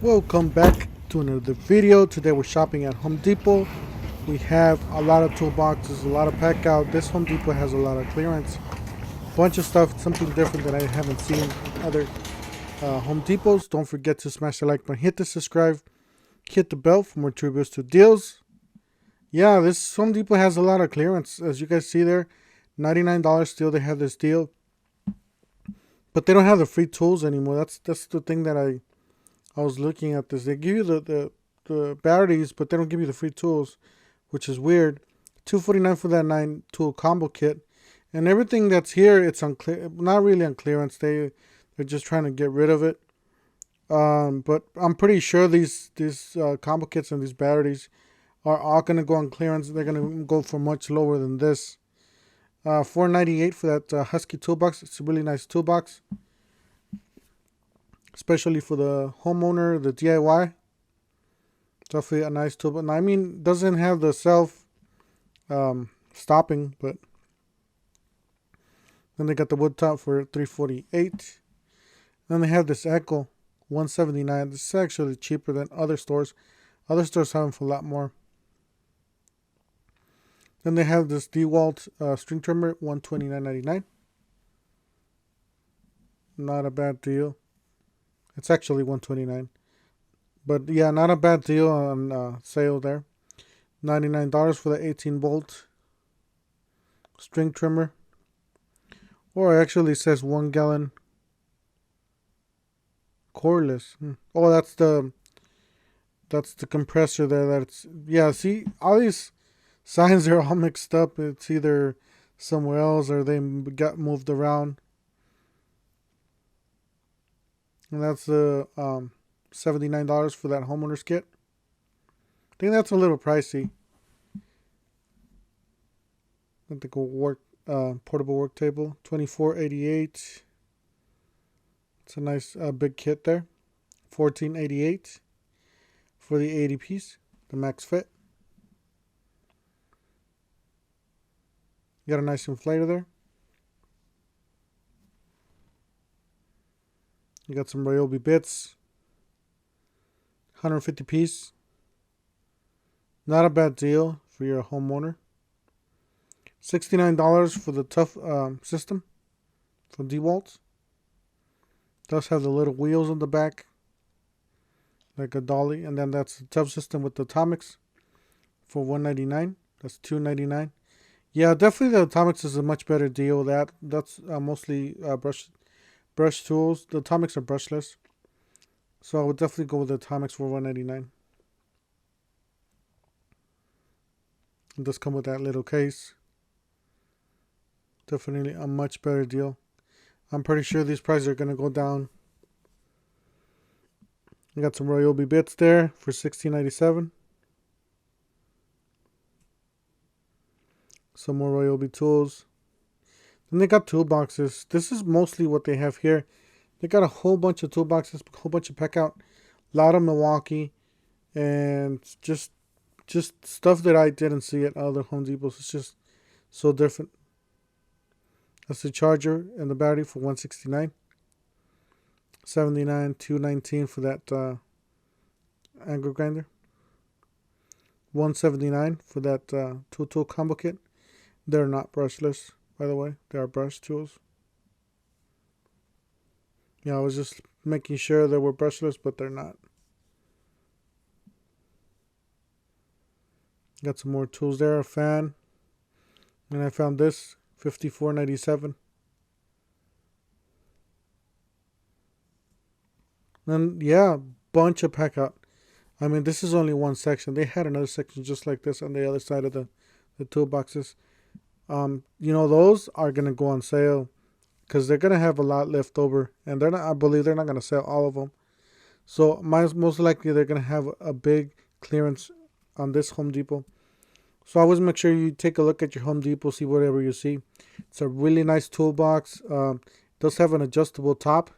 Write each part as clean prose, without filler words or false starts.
Welcome back to another video. Today we're shopping at Home Depot. We have a lot of toolboxes, a lot of pack out. This Home Depot has a lot of clearance. Bunch of stuff, something different that I haven't seen in other Home Depots. Don't forget to smash the like button, hit the subscribe, hit the bell for more tributes to deals. Yeah, this Home Depot has a lot of clearance. As you guys see there, $99 still they have this deal. But they don't have the free tools anymore. That's the thing that I was looking at this. They give you the batteries, but they don't give you the free tools, which is weird. $249 for that 9 tool combo kit, and everything that's here, it's on not really on clearance. They're just trying to get rid of it. But I'm pretty sure these combo kits and these batteries are all gonna go on clearance. They're gonna go for much lower than this. $498 for that Husky toolbox. It's a really nice toolbox, especially for the homeowner, the DIY. Definitely a nice tool. I mean, doesn't have the self stopping, but then they got the wood top for $348. Then they have this Echo $179. This is actually cheaper than other stores. Other stores have them for a lot more. Then they have this DeWalt string trimmer $129.99. Not a bad deal. It's actually $129. But yeah, not a bad deal on sale there. $99 for the 18-volt string trimmer. Or it actually says 1 gallon cordless. Oh, that's the compressor there. That's, yeah, see, all these signs are all mixed up. It's either somewhere else or they got moved around. And that's the $79 for that homeowner's kit. I think that's a little pricey. I think a portable work table, $24.88. It's a nice big kit there. $14.88 for the 80 piece, the max fit. You got a nice inflator there. You got some Ryobi bits, 150 piece. Not a bad deal for your homeowner. $69 for the tough system from DeWalt. Does have the little wheels on the back, like a dolly, and then that's the tough system with the atomics for $199. That's $299. Yeah, definitely the atomics is a much better deal. That's mostly brush tools. The atomics are brushless, so I would definitely go with the atomics for $199. It does come with that little case. Definitely a much better deal. I'm pretty sure these prices are going to go down. You got some Ryobi bits there for $16.97. Some more Ryobi tools. Then they got toolboxes. This is mostly what they have here. They got a whole bunch of toolboxes, a whole bunch of pack out, a lot of Milwaukee, and just stuff that I didn't see at other Home Depots. It's just so different. That's the charger and the battery for $169. $79, $219 for that angle grinder. $179 for that 2-tool combo kit. They're not brushless, by the way. They are brush tools. Yeah, I was just making sure they were brushless, but they're not. Got some more tools there. A fan. And I found this. $54.97. And yeah, bunch of pack out. I mean, this is only one section. They had another section just like this on the other side of the toolboxes. Those are gonna go on sale because they're gonna have a lot left over, and I believe they're not gonna sell all of them. So most likely they're gonna have a big clearance on this Home Depot. So always make sure you take a look at your Home Depot, see whatever you see. It's a really nice toolbox. It does have an adjustable top.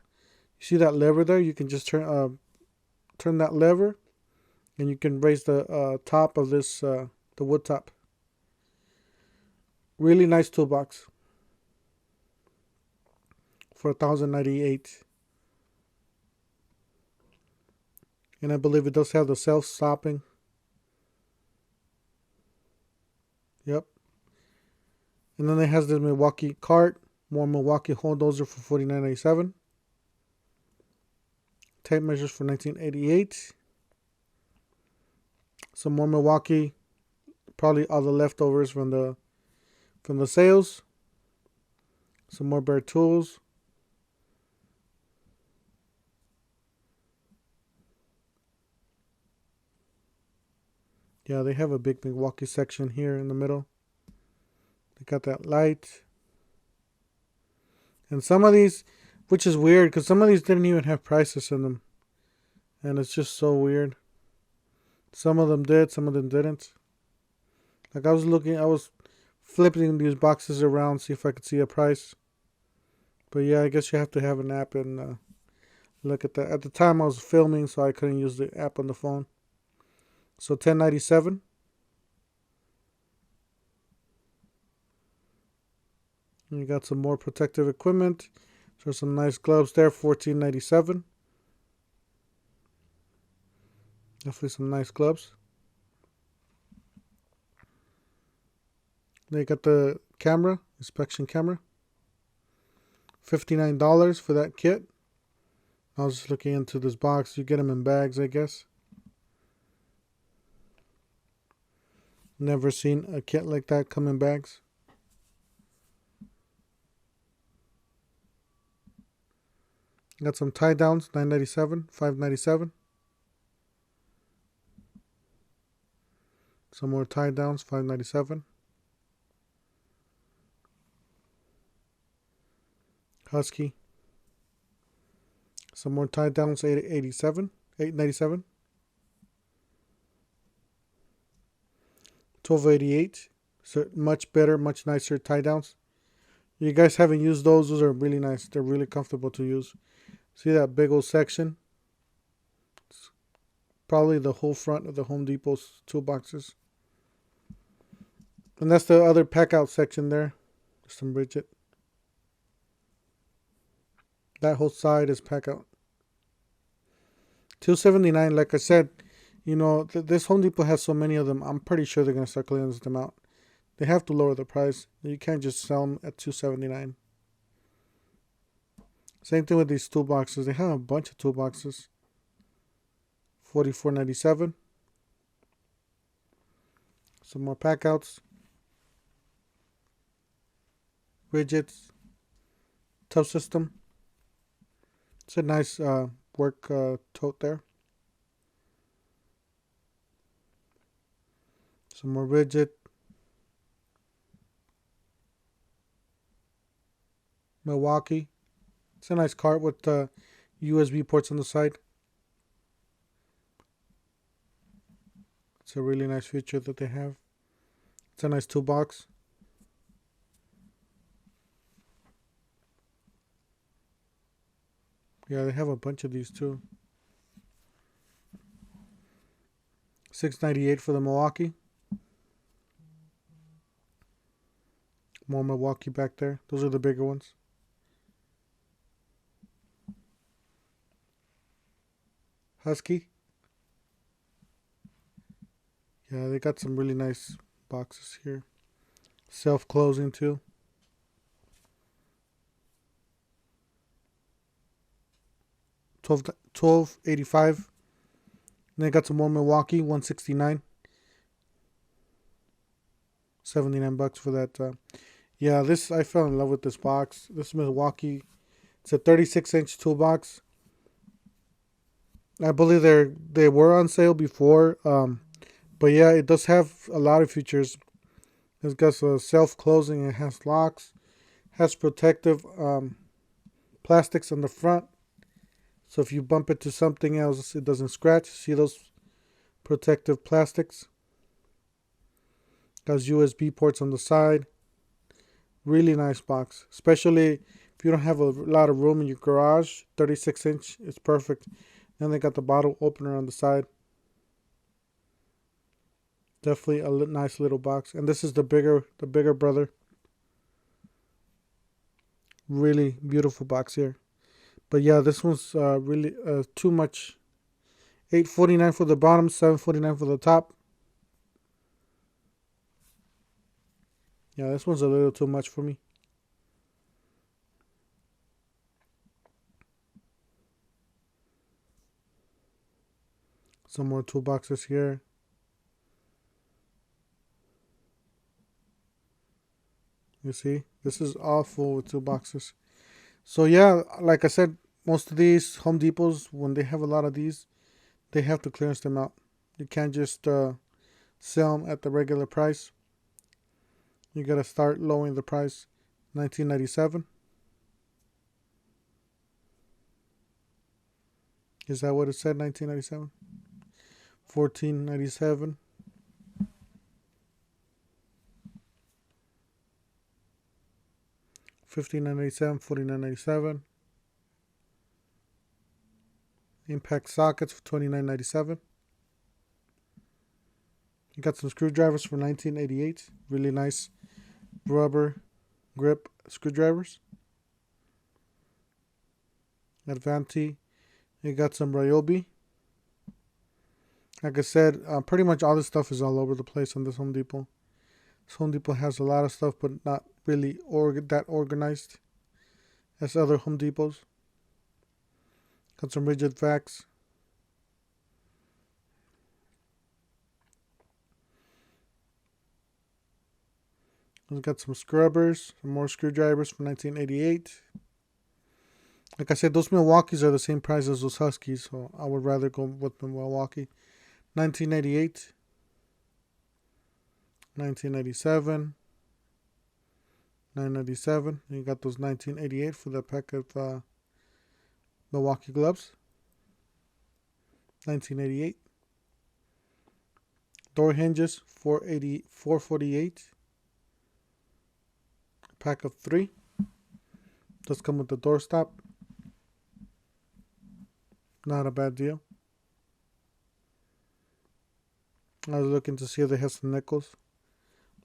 You see that lever there? You can just turn that lever, and you can raise the top of this the wood top. Really nice toolbox for $1,098. And I believe it does have the self-stopping. Yep. And then it has this Milwaukee cart. More Milwaukee hole dozer for $49.97. Tape measures for $19.88. Some more Milwaukee. Probably all the leftovers from the sales. Some more bare tools. Yeah, they have a big Milwaukee section here in the middle. They got that light. And some of these, which is weird, because some of these didn't even have prices in them. And it's just so weird. Some of them did, some of them didn't. Like I was flipping these boxes around, see if I could see a price. But yeah, I guess you have to have an app and look at that. At the time I was filming, so I couldn't use the app on the phone. So $10.97. And you got some more protective equipment. So some nice gloves there, $14.97. Definitely some nice gloves. They got the camera, inspection camera. $59 for that kit. I was just looking into this box. You get them in bags, I guess. Never seen a kit like that come in bags. Got some tie downs, $9.97, $5.97. Some more tie downs, $5.97. Husky. Some more tie downs, $8.97. $12.88. So much better, much nicer tie downs. You guys haven't used those. Those are really nice. They're really comfortable to use. See that big old section? It's probably the whole front of the Home Depot's toolboxes. And that's the other pack out section there. There's some Bridget. That whole side is pack out. $2.79. Like I said, you know, this Home Depot has so many of them. I'm pretty sure they're going to start clearing them out. They have to lower the price. You can't just sell them at $2.79. Same thing with these toolboxes. They have a bunch of toolboxes. $44.97. Some more pack outs. Widgets. Tough system. It's a nice work tote there. Some more widget. Milwaukee. It's a nice cart with USB ports on the side. It's a really nice feature that they have. It's a nice toolbox. Yeah, they have a bunch of these too. $6.98 for the Milwaukee. More Milwaukee back there. Those are the bigger ones. Husky. Yeah, they got some really nice boxes here. Self-closing too. $12.85. And they got some more Milwaukee, $169. $79 for that. Yeah, this I fell in love with this box. This Milwaukee. It's a 36-inch toolbox. I believe they were on sale before. But yeah, it does have a lot of features. It's got a self-closing. It has locks. Has protective plastics on the front. So if you bump it to something else, it doesn't scratch. See those protective plastics? Has USB ports on the side. Really nice box. Especially if you don't have a lot of room in your garage. 36-inch is perfect. Then they got the bottle opener on the side. Definitely a nice little box. And this is the bigger brother. Really beautiful box here. But yeah, this one's really too much. $8.49 for the bottom, $7.49 for the top. Yeah, this one's a little too much for me. Some more toolboxes here. You see, this is all full with toolboxes. So yeah, like I said, most of these Home Depots, when they have a lot of these, they have to clearance them out. You can't just sell them at the regular price. You gotta start lowering the price. $19.97. Is that what it said? $19.97. $14.97. $15.97. $49.97. Impact sockets for $29.97. You got some screwdrivers for $19.88. Really nice rubber grip screwdrivers. Advanti. You got some Joby. Like I said, pretty much all this stuff is all over the place on this Home Depot. This Home Depot has a lot of stuff, but not really that organized as other Home Depots. Got some rigid vacs. We've got some scrubbers, some more screwdrivers for $19.88. Like I said, those Milwaukees are the same price as those Huskies, so I would rather go with the Milwaukee. $19.88. $19.87. $9.97. You got those $19.88 for the pack of Milwaukee gloves. $19.88. Door hinges, $4.48. Pack of 3. Does come with the door stop. Not a bad deal. I was looking to see if they have some nickels,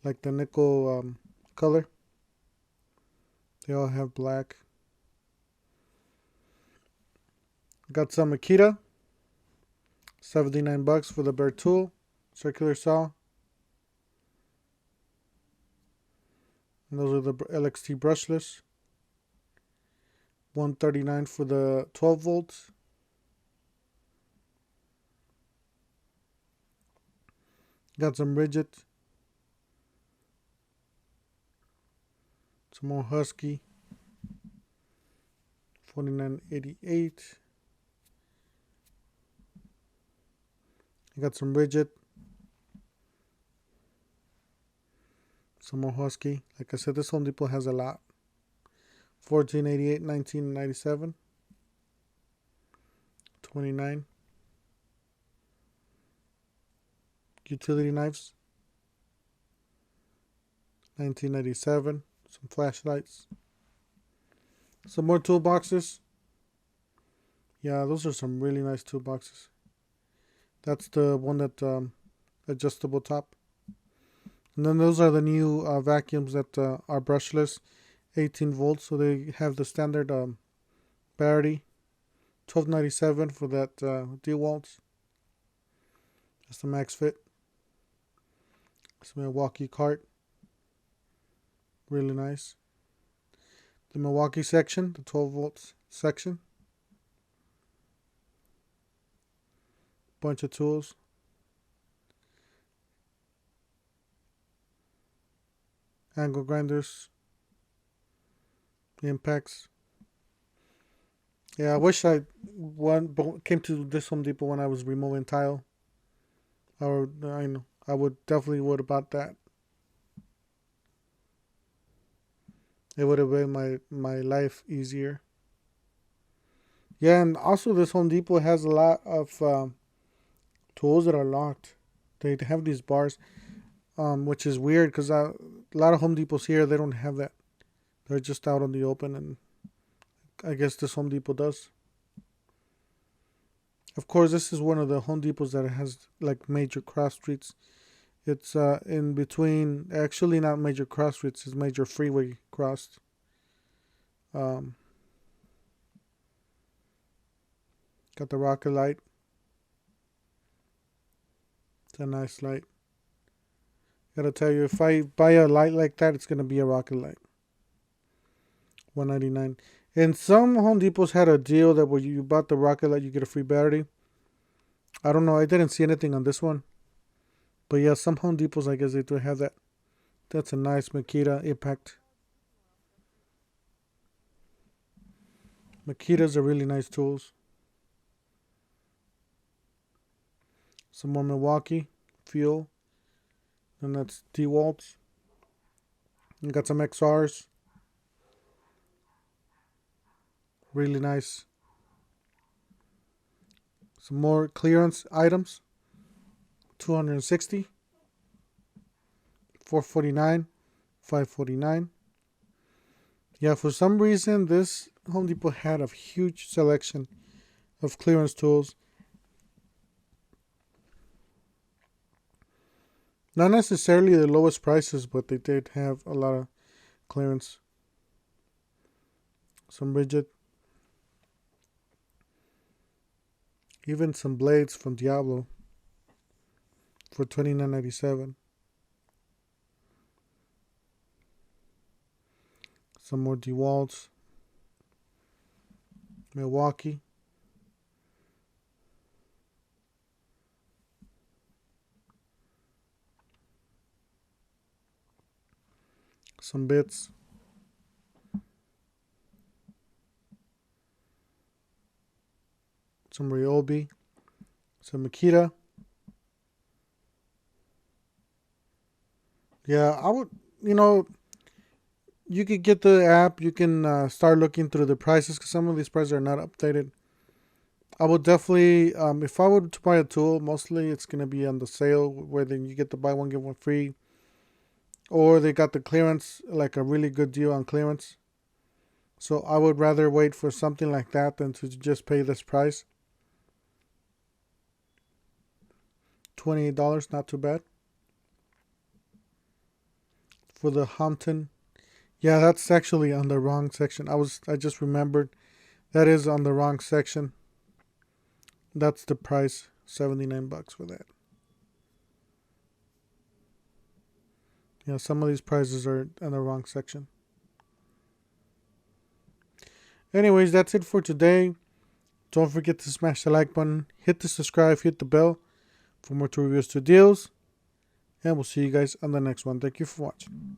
like the nickel color. They all have black. Got some Makita. $79 for the bare tool, circular saw. And those are the LXT brushless. $139 for the 12 volts. Got some rigid. Some more Husky. $49.88. Got some rigid. Some more Husky. Like I said, this Home Depot has a lot. $14.88, $19.97. $29. Utility knives. $19.97. Some flashlights. Some more toolboxes. Yeah, those are some really nice toolboxes. That's the one that adjustable top. And then those are the new vacuums that are brushless, 18 volts. So they have the standard battery, $12.97 for that DeWalt. That's the max fit. It's a Milwaukee cart. Really nice. The Milwaukee section, the 12 volts section. Bunch of tools. Angle grinders. Impacts. Yeah, I wish I came to this Home Depot when I was removing tile. I would definitely would about that. It would have made my life easier. Yeah, and also this Home Depot has a lot of tools that are locked. They have these bars, which is weird because a lot of Home Depots here, they don't have that. They're just out in the open, and I guess this Home Depot does. Of course, this is one of the Home Depots that has like major cross streets. It's in between, actually not major cross streets, it's major freeway crossed. Got the rocket light. It's a nice light. Gotta tell you, if I buy a light like that, it's gonna be a rocket light. $199. And some Home Depots had a deal that when you bought the rocket light, you get a free battery. I don't know. I didn't see anything on this one. But yeah, some Home Depots, I guess they do have that. That's a nice Makita Impact. Makitas are really nice tools. Some more Milwaukee Fuel. And that's DeWalt's. You got some XRs. Really nice. Some more clearance items. 260. 449. 549. Yeah, for some reason this Home Depot had a huge selection of clearance tools. Not necessarily the lowest prices, but they did have a lot of clearance. Some rigid. Even some blades from Diablo for $29.97. Some more DeWalt's. Milwaukee. Some bits. Some Ryobi. Some Makita. Yeah, I would, you could get the app. You can start looking through the prices because some of these prices are not updated. I would definitely, if I were to buy a tool, mostly it's going to be on the sale where then you get to buy one, get one free. Or they got the clearance, like a really good deal on clearance. So I would rather wait for something like that than to just pay this price. $28, not too bad. For the Hampton. Yeah, that's actually on the wrong section. I just remembered that is on the wrong section. That's the price, $79 for that. Yeah, some of these prices are in the wrong section. Anyways, that's it for today. Don't forget to smash the like button, hit the subscribe, hit the bell for more reviews to deals. And we'll see you guys on the next one. Thank you for watching.